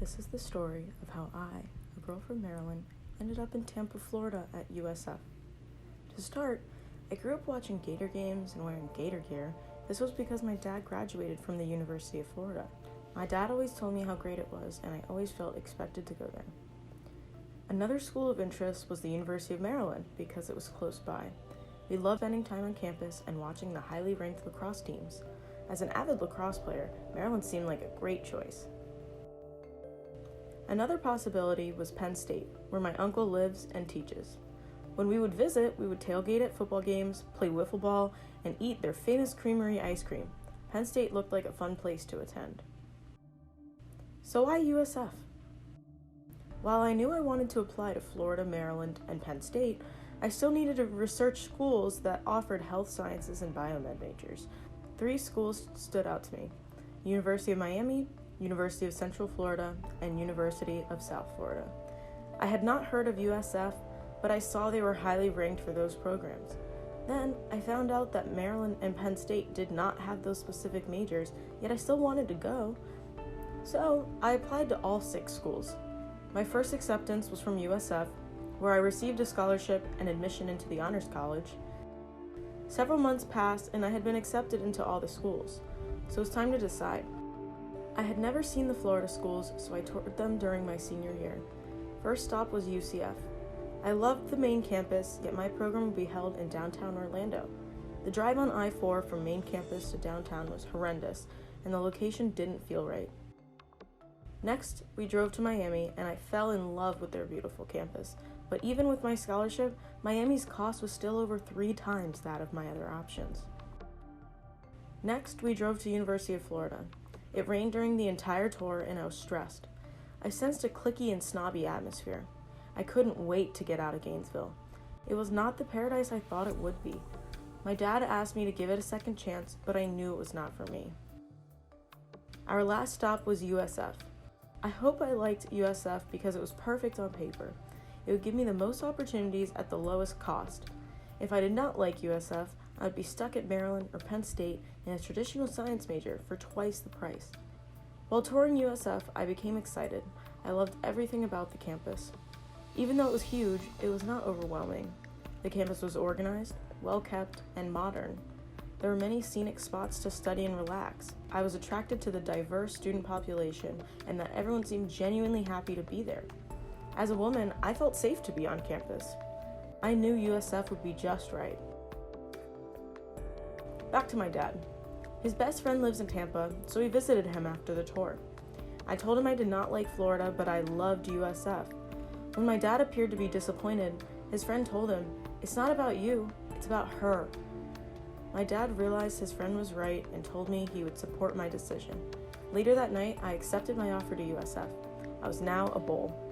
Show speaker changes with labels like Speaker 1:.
Speaker 1: This is the story of how I, a girl from Maryland, ended up in Tampa, Florida at USF. To start, I grew up watching Gator games and wearing Gator gear. This was because my dad graduated from the University of Florida. My dad always told me how great it was, and I always felt expected to go there. Another school of interest was the University of Maryland because it was close by. We loved spending time on campus and watching the highly ranked lacrosse teams. As an avid lacrosse player, Maryland seemed like a great choice. Another possibility was Penn State, where my uncle lives and teaches. When we would visit, we would tailgate at football games, play wiffle ball, and eat their famous creamery ice cream. Penn State looked like a fun place to attend. So why USF? While I knew I wanted to apply to Florida, Maryland, and Penn State, I still needed to research schools that offered health sciences and biomed majors. 3 schools stood out to me: University of Miami, University of Central Florida, and University of South Florida. I had not heard of USF, but I saw they were highly ranked for those programs. Then I found out that Maryland and Penn State did not have those specific majors, yet I still wanted to go. So I applied to all 6 schools. My first acceptance was from USF, where I received a scholarship and admission into the Honors College. Several months passed and I had been accepted into all the schools, so it was time to decide. I had never seen the Florida schools, so I toured them during my senior year. First stop was UCF. I loved the main campus, yet my program would be held in downtown Orlando. The drive on I-4 from main campus to downtown was horrendous, and the location didn't feel right. Next, we drove to Miami, and I fell in love with their beautiful campus. But even with my scholarship, Miami's cost was still over 3 times that of my other options. Next, we drove to University of Florida. It rained during the entire tour, and I was stressed. I sensed a cliquey and snobby atmosphere. I couldn't wait to get out of Gainesville. It was not the paradise I thought it would be. My dad asked me to give it a second chance, but I knew it was not for me. Our last stop was USF. I hope I liked USF because it was perfect on paper. It would give me the most opportunities at the lowest cost. If I did not like USF, I would be stuck at Maryland or Penn State in a traditional science major for twice the price. While touring USF, I became excited. I loved everything about the campus. Even though it was huge, it was not overwhelming. The campus was organized, well-kept, and modern. There were many scenic spots to study and relax. I was attracted to the diverse student population and that everyone seemed genuinely happy to be there. As a woman, I felt safe to be on campus. I knew USF would be just right. Back to my dad. His best friend lives in Tampa, so we visited him after the tour. I told him I did not like Florida, but I loved USF. When my dad appeared to be disappointed, his friend told him, "It's not about you, it's about her." My dad realized his friend was right and told me he would support my decision. Later that night, I accepted my offer to USF. I was now a Bull.